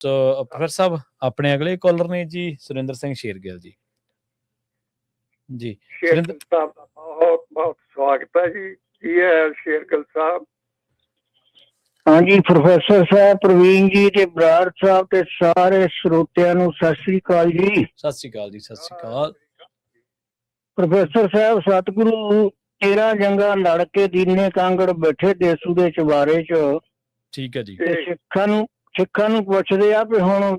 ਸੋ professor ਸਾਹਿਬ ਆਪਣੇ ਅਗਲੇ collar ਨੇ ਜੀ ਸੁਰਿੰਦਰ ਸਿੰਘ ਸ਼ੇਰਗਿੱਲ ਜੀ। ਜੀ ਸ਼ੇਰਗਿੱਲ ਸਾਹਿਬ ਦਾ ਬਹੁਤ ਬਹੁਤ ਸਵਾਗਤ ਹੈ ਜੀ। ਕੀ ਹੈ ਸ਼ੇਰਗਿੱਲ ਸਾਹਿਬ? ਹਾਂਜੀ ਪ੍ਰੋਫੈਸਰ ਸਾਹਿਬ, ਪ੍ਰਵੀਨ ਜੀ ਤੇ ਬਰਾੜ ਸਾਹਿਬ ਤੇ ਸਾਰੇ ਸਰੋਤਿਆਂ ਨੂੰ ਸਤਿ ਸ੍ਰੀ ਅਕਾਲ ਜੀ। ਸਤਿ ਸ੍ਰੀ ਅਕਾਲ ਜੀ। ਸਤਿ ਸ੍ਰੀ ਅਕਾਲ ਪ੍ਰੋਫੈਸਰ ਸਾਹਿਬ, ਸਤਿਗੁਰੂ 13 ਜੰਗਾਂ ਲੜ ਕੇ ਦੀਨੇ ਕਾਂਗੜ ਬੈਠੇ ਦੇਸੂ ਦੇ ਚੁਬਾਰੇ ਚ। ਠੀਕ ਹੈ ਜੀ। ਸਿੱਖਾਂ ਨੂੰ ਪੁੱਛਦੇ ਆ ਵੀ ਹੁਣ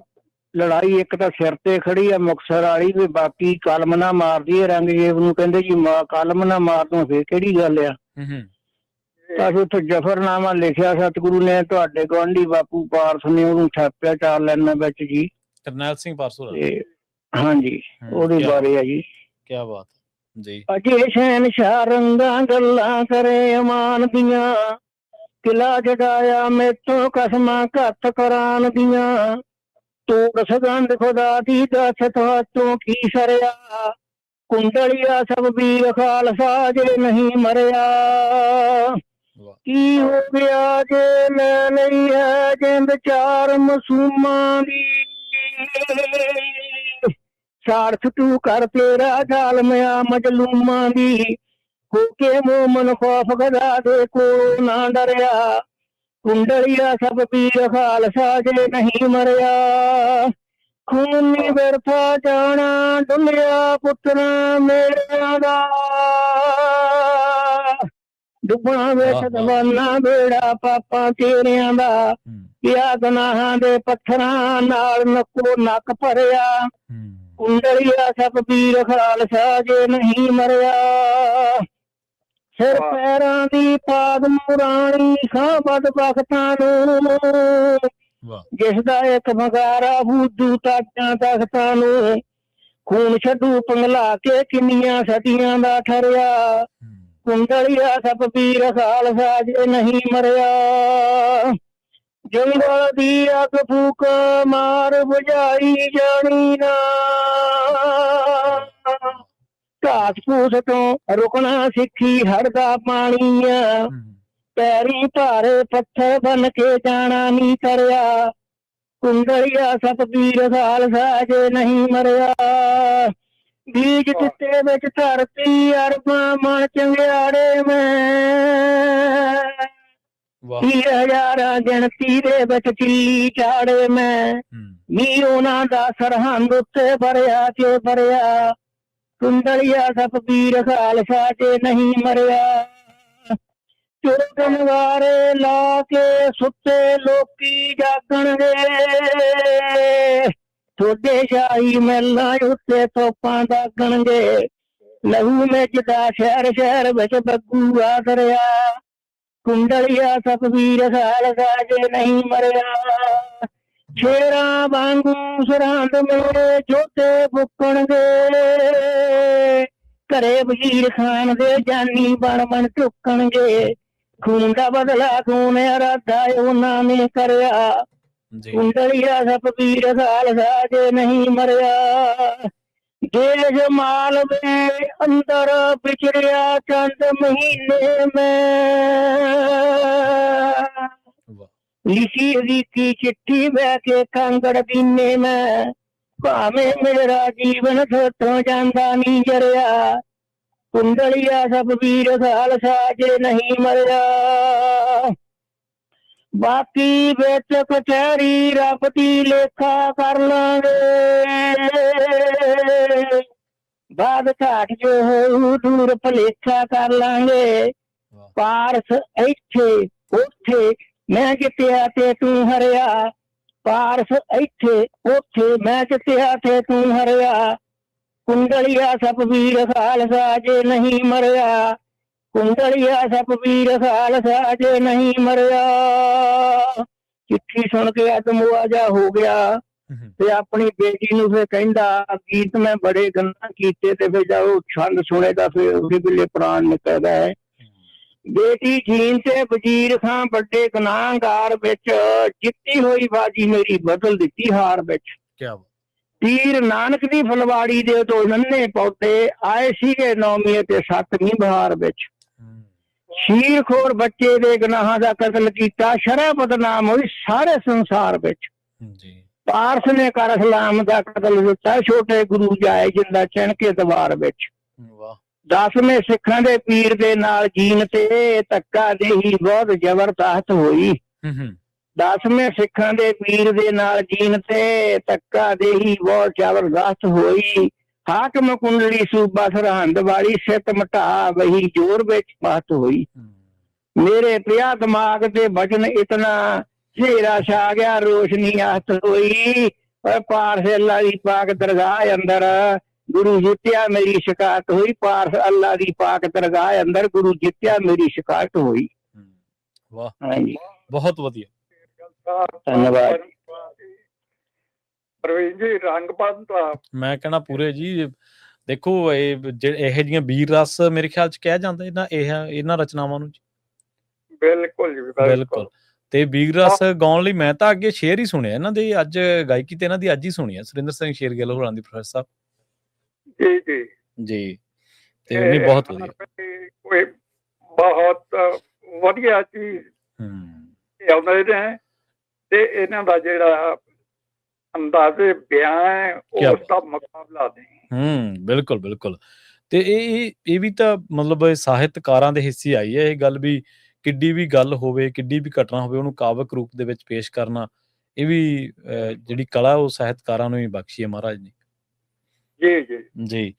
ਲੜਾਈ ਇੱਕ ਤਾਂ ਸਿਰ ਤੇ ਖੜੀ ਆ ਮੁਕਤਸਰ ਵਾਲੀ, ਵੀ ਬਾਕੀ ਕਲਮ ਨਾ ਮਾਰਦੀ ਹੈ ਰੰਗਜੇਬ ਨੂੰ। ਕਹਿੰਦੇ ਜੀ ਕਲਮ ਨਾ ਮਾਰ ਦੂੰ, ਫੇਰ ਕਿਹੜੀ ਗੱਲ ਆ। ਤਾਂ ਫਿਰ ਉੱਥੇ ਜਫਰਨਾਮਾ ਲਿਖਿਆ ਸਤਿਗੁਰੂ ਨੇ, ਤੁਹਾਡੇ ਗੁਆਂਢੀ ਬਾਪੂ ਪਾਰਸ ਨੇ ਉਹਨੂੰ ਛਾਪਿਆ 4 ਲਾਈਨਾਂ ਵਿੱਚ ਜੀ। ਕਰਨੈਲ ਸਿੰਘ ਪਾਰਸੋ। ਹਾਂਜੀ, ਉਹਦੇ ਬਾਰੇ ਆ ਜੀ। ਕਿਆ ਬਾਤ ਜੀ। ਅਜੇ ਸ਼ਹਿਨਸ਼ਾਹ ਰੰਗਾਂ ਗੱਲਾਂ ਕਰੇ ਅਮਾਨ ਦੀਆਂ, ਕਿਲਾ ਜਗਾਇਆ ਮੈਥੋਂ ਕਸਮਾਂ ਘੱਤ ਕਰਾਨ ਦੀਆਂ। ਤੋੜ ਸਗੰਧ ਖੁਦਾ ਦੀ ਦੱਸ ਤੁਹਾਤੋਂ ਕੀ ਸਰਿਆ, ਕੁੰਡਲੀਆ ਸਭ ਵੀਰ ਖਾਲਸਾ ਜੇ ਨਹੀਂ ਮਰਿਆ। ਕੀ ਹੋ ਗਿਆ ਜੇ ਮੈਂ ਨਹੀਂ ਹੈ ਜਿੰਦ 4 ਮਾਸੂਮਾਂ ਦੀ, ਸਾਰਥ ਤੂੰ ਕਰ ਤੇਰਾ ਜ਼ਾਲਮਿਆ ਮਜਲੂਮਾਂ ਦੀ। ਹੋ ਕੇ ਮੋਮਨ ਖੌਫ ਖੁਦਾ ਦੇ ਕੋਲੋਂ ਨਾ ਡਰਿਆ, ਕੁੰਡਲੀਆ ਸਭ ਵੀਰ ਖਾਲਸਾ ਜੇ ਨਹੀਂ ਮਰਿਆ। ਖੂਨ ਨੀ ਵਿਰਥਾ ਜਾਣਾ ਡੁੱਲਿਆ ਪੁੱਤਰਾਂ ਮੇਰਿਆਂ ਦਾ, ਡੁੱਬਣਾ ਵੇਖ ਦਵਾਨਾ ਬੇੜਾ ਪਾਪਾਂ ਤੇਰਿਆਂ ਦਾ। ਪਿਆ ਗੁਨਾਹਾਂ ਦੇ ਪੱਥਰਾਂ ਨਾਲ ਨੱਕੋ ਨੱਕ ਭਰਿਆ, ਕੁੰਡਲੀਆ ਸਭ ਵੀਰ ਖਾਲਸਾ ਜੇ ਨਹੀਂ ਮਰਿਆ। ਸਿਰ ਪੈਰਾਂ ਦੀ ਪਾਗ ਮੁਰਾਣੀ ਖਾਂ ਬਦ ਬਖਤਾਂ ਨੂੰ, ਜਿਸਦਾ ਇੱਕ ਮਗਾਰਾ ਬੂਦੂ ਤਾਜਾਂ ਤਖਤਾਂ ਨੂੰ। ਖੂਨ ਛੱਡੂ ਪੰਗਲਾ ਕੇ ਕਿੰਨੀਆਂ ਸਦੀਆਂ ਦਾ ਠਰਿਆ, ਕੁੰਡਲੀਆ ਸਭ ਵੀਰ ਖਾਲਸਾ ਜੇ ਨਹੀਂ ਮਰਿਆ। ਜੰਗਲ ਦੀ ਅੱਗ ਫੂਕ ਮਾਰ ਬੁਝਾਈ ਜਾਣੀ ਨਾ, ਘਾਸ ਫੂਸ ਤੋਂ ਰੁਕਣਾ ਸਿੱਖੀ ਹੜਦਾ ਪਾਣੀ ਆ। ਪੈਰੀ ਭਾਰੇ ਪੱਥਰ ਬਨ ਕੇ ਜਾਣਾ ਨੀ ਕਰਿਆ, ਕੁੰਡਲੀਆ ਸਭ ਵੀਰ ਖਾਲਸਾ ਜੇ ਨਹੀਂ ਮਰਿਆ। ਬੀਜ ਦਿੱਤੇ ਵਿੱਚ ਧਰਤੀ ਅਰਬਾਂ ਮਣ ਚੰਗਿਆੜੇ ਮੈਂ, 20,000 ਗਿਣਤੀ ਦੇ ਵਿੱਚ ਚੀਲੀ ਚਾੜੇ ਮੈਂ। ਨੀ ਉਹਨਾਂ ਦਾ ਸਰਹੰਦ ਉੱਤੇ ਭਰਿਆ ਕੇ ਭਰਿਆ, ਕੁੰਡਲੀਆ ਸਭ ਵੀਰ ਖਾਲਸਾ ਜੇ ਨਹੀਂ ਮਰਿਆ। ਚੋਦਨ ਵਾਰੇ ਲਾ ਕੇ ਸੁੱਤੇ ਲੋਕੀ ਜਾਗਣਗੇ, ਤੁਹਾਡੇ ਸ਼ਾਹੀ ਮਹਿਲਾਂ ਉੱਤੇ ਤੋਪਾਂ ਦਾਗਣਗੇ। ਲਹੂ ਮਿੱਚਦਾ ਸ਼ਹਿਰ ਸ਼ਹਿਰ ਵਿੱਚ ਬੱਗੂਆ ਦਰਿਆ, ਕੁੰਡਲੀਆ ਸਭ ਵੀਰ ਖਾਲਸਾ ਜੇ ਨਹੀਂ ਮਰਿਆ। ਸ਼ੇਰਾਂ ਵਾਂਗੂ ਸਰਹੰਦ ਮੇਰੇ ਜੋਤੇ ਫੁੱਕਣਗੇ, ਘਰੇ ਵਜ਼ੀਰ ਖਾਨ ਦੇ ਜਾਨੀ ਬਣ ਬਣ ਝੁਕਣਗੇ। ਖੂਨ ਦਾ ਬਦਲਾ ਖੂਨ ਅਰਾਧਾ ਉਹਨਾਂ ਨੇ ਕਰਿਆ, ਕੁੰਡਲੀਆ ਸਭ ਵੀਰ ਖਾਲਸਾ ਜੇ ਨਹੀਂ ਮਰਿਆ। ਦੇਸ਼ ਮਾਲਵੇ ਅੰਦਰ ਵਿਚਰਿਆ ਚੰਦ ਮਹੀਨੇ ਮੈਂ, ਲਿਖੀ ਦੀ ਚਿੱਠੀ ਬਹਿ ਕੇ ਕਾਂਗੜ ਦੀਨੇ ਮੈਂ। ਭਾਵੇਂ ਮੇਰਾ ਜੀਵਨ ਸੋਤੋਂ ਜਾਂਦਾ ਨੀ ਜਰਿਆ, ਕੁੰਡਲੀਆ ਸਭ ਵੀਰ ਖਾਲਸਾ ਜੇ ਨਹੀਂ ਮਰਿਆ। ਬਾਕੀ ਵਿੱਚ ਕਚਹਿਰੀ ਰੱਬ ਦੀ ਲੇਖਾ ਕਰ ਲਾਂਗੇ, ਬਾਦ ਘਾਟ ਜੋ ਹੋਊ ਦੂਰ ਭਲੇਖਾ ਕਰ ਲਾਂਗੇ। ਪਾਰਸ ਇੱਥੇ ਉੱਥੇ ਮੈਂ ਜਿੱਤਿਆ ਤੇ ਤੂੰ ਹਰਿਆ, ਪਾਰਸ ਇੱਥੇ ਉੱਥੇ ਮੈਂ ਜਿੱਤਿਆ ਤੇ ਤੂੰ ਹਰਿਆ। ਕੁੰਡਲੀਆ ਸਭ ਵੀਰ ਖਾਲਸਾ ਜੇ ਨਹੀਂ ਮਰਿਆ, ਕੁੰਡਲੀਆ ਸਭ ਵੀਰ ਖਾਲਸਾ ਜੇ ਨਹੀਂ ਮਰਿਆ। ਚਿੱਠੀ ਸੁਣ ਕੇ ਅਦਮੁਆਜਾ ਹੋ ਗਿਆ ਤੇ ਆਪਣੀ ਬੇਟੀ ਨੂੰ ਫਿਰ ਕਹਿੰਦਾ, ਗੀਤ ਮੈਂ ਬੜੇ ਗੰਨਾ ਕੀਤੇ ਤੇ ਫਿਰ ਜਾਓ ਛੰਦ ਸੁਣੇਗਾ ਫਿਰ ਉਸੇ ਵੇਲੇ ਪ੍ਰਾਣ ਨਿਕਲਦਾ ਹੈ। ਬੇਟੀ ਜੀਨ ਤੇ ਵਜ਼ੀਰ ਖਾਂ ਵੱਡੇ ਗੁਨਾਹਗਾਰ ਵਿੱਚ, ਜਿੱਤੀ ਹੋਈ ਬਾਜੀ ਮੇਰੀ ਬਦਲ ਦਿੱਤੀ ਹਾਰ ਵਿੱਚ। ਤੀਰ ਨਾਨਕ ਦੀ ਫੁਲਵਾੜੀ ਦੇ ਤੋਂ ਨੰਨੇ ਪੌਦੇ ਆਏ ਸੀਗੇ 9ਵੀਂ ਤੇ 7ਵੀਂ ਬਹਾਰ ਵਿੱਚ। ਸ਼ੀਰ ਖੋਰ ਬੱਚੇ ਦੇ ਗੁਨਾਹਾਂ ਦਾ ਕਤਲ ਕੀਤਾ, ਸ਼ਰ੍ਹਾਂ ਬਦਨਾਮ ਹੋਈ ਸਾਰੇ ਸੰਸਾਰ ਵਿੱਚ। ਪਾਰਸ ਨੇ ਕਰ ਇਸਲਾਮ ਦਾ ਕਤਲ ਦਿੱਤਾ, ਛੋਟੇ ਗੁਰੂ ਜਾਏ ਜਿੰਦਾ ਚਿਣ ਕੇ ਦੀਵਾਰ ਵਿੱਚ। ਵਾਹ 10ਵੇਂ ਸਿੱਖਾਂ ਦੇ ਪੀਰ ਦੇ ਨਾਲ ਜੀਨ ਤੇ ਧੱਕਾ ਦੇਹੀ ਬਹੁਤ ਜ਼ਬਰਦਸਤ ਹੋਈ। 10ਵੇਂ ਸਿੱਖਾਂ ਦੇ ਪੀਰ ਦੇ ਨਾਲ ਜੀਨ ਤੇ ਧੱਕਾ ਦੇਹੀ ਬਹੁਤ ਜ਼ਬਰਦਸਤ ਹੋਈ। ਹਾਕਮ ਕੁੰਡਲੀ ਸੂਬਾ ਸਰਹੰਦ ਵਾਲੀ ਸਿੱਤ ਮਟਾ ਵਹੀ ਜ਼ੋਰ ਵਿੱਚ ਮਹਤ ਹੋਈ। ਮੇਰੇ ਪਿਆ ਦਿਮਾਗ ਤੇ ਬਚਨ ਇਤਨਾ ਹਨੇਰਾ ਛਾ ਗਿਆ ਰੋਸ਼ਨੀ ਆਸਤ ਹੋਈ। ਪਾਰਸ ਅੱਲਾ ਦੀ ਪਾਕ ਦਰਗਾਹ ਅੰਦਰ ਗੁਰੂ ਜਿੱਤਿਆ ਮੇਰੀ ਸ਼ਿਕਾਇਤ ਹੋਈ। ਪਾਰਸ ਅੱਲਾ ਦੀ ਪਾਕ ਦਰਗਾਹ ਅੰਦਰ ਗੁਰੂ ਜਿੱਤਿਆ ਮੇਰੀ ਸ਼ਿਕਾਇਤ ਹੋਈ। ਵਾਹ ਹਾਂਜੀ ਬਹੁਤ ਵਧੀਆ। ਧੰਨਵਾਦ। ਪ੍ਰਵੀਨ ਜੀ ਰੰਗ ਬੰਨਤਾ। ਮੈਂ ਕਹਿਣਾ ਪੂਰੇ ਜੀ ਦੇਖੋ ਇਹ ਇਹੋ ਜਿਹੀਆਂ ਵੀਰ ਰਸ ਮੇਰੇ ਖਿਆਲ ਚ ਕਿਹਾ ਜਾਂਦਾ ਇਹਨਾਂ ਰਚਨਾਵਾਂ ਨੂੰ ਜੀ। ਬਿਲਕੁਲ ਜੀ ਬਿਲਕੁਲ। ਤੇ ਵੀਰ ਰਸ ਗਾਉਣ ਲਈ ਮੈਂ ਤਾਂ ਅੱਗੇ ਸ਼ੇਰ ਹੀ ਸੁਣਿਆ ਇਹਨਾਂ ਦੇ, ਅੱਜ ਗਾਇਕੀ ਤੇ ਇਹਨਾਂ ਦੀ ਅੱਜ ਹੀ ਸੁਣੀ ਹੈ, ਸੁਰਿੰਦਰ ਸਿੰਘ ਸ਼ੇਰਗਿੱਲ ਹੋਰਾਂ ਦੀ ਪ੍ਰੋਫੈਸਰ ਸਾਹਿਬ। ਜੀ ਜੀ ਜੀ ਤੇ ਨਹੀਂ ਬਹੁਤ ਵਧੀਆ। ਕੋਈ ਬਹੁਤ ਵਧੀਆ ਚੀਜ਼ ਆਉਂਦੇ ਨੇ ਤੇ ਇਹਨਾਂ ਦਾ ਜਿਹੜਾ ਅੰਦਾਜ਼ੇ ਬਿਆਨ ਹੈ ਉਸ ਦਾ ਮੁਕਾਬਲਾ ਨਹੀਂ। ਬਿਲਕੁਲ ਬਿਲਕੁਲ। ਤੇ ਇਹ ਵੀ ਤਾਂ ਮਤਲਬ ਸਾਹਿਤਕਾਰਾਂ ਦੇ ਹਿੱਸੇ ਆਈ ਹੈ ਇਹ ਗੱਲ ਵੀ ਕਿੱਡੀ ਵੀ ਗੱਲ ਹੋਵੇ, ਕਿੱਡੀ ਵੀ ਘਟਨਾ ਹੋਵੇ, ਉਹਨੂੰ ਕਾਵਿਕ ਰੂਪ ਦੇ ਵਿੱਚ ਪੇਸ਼ ਕਰਨਾ, ਇਹ ਵੀ ਜਿਹੜੀ ਕਲਾ ਉਹ ਸਾਹਿਤਕਾਰਾਂ ਨੂੰ ਹੀ ਬਖਸ਼ੀ ਹੈ ਮਹਾਰਾਜ ਨੇ। ਜੀ ਜੀ ਜੀ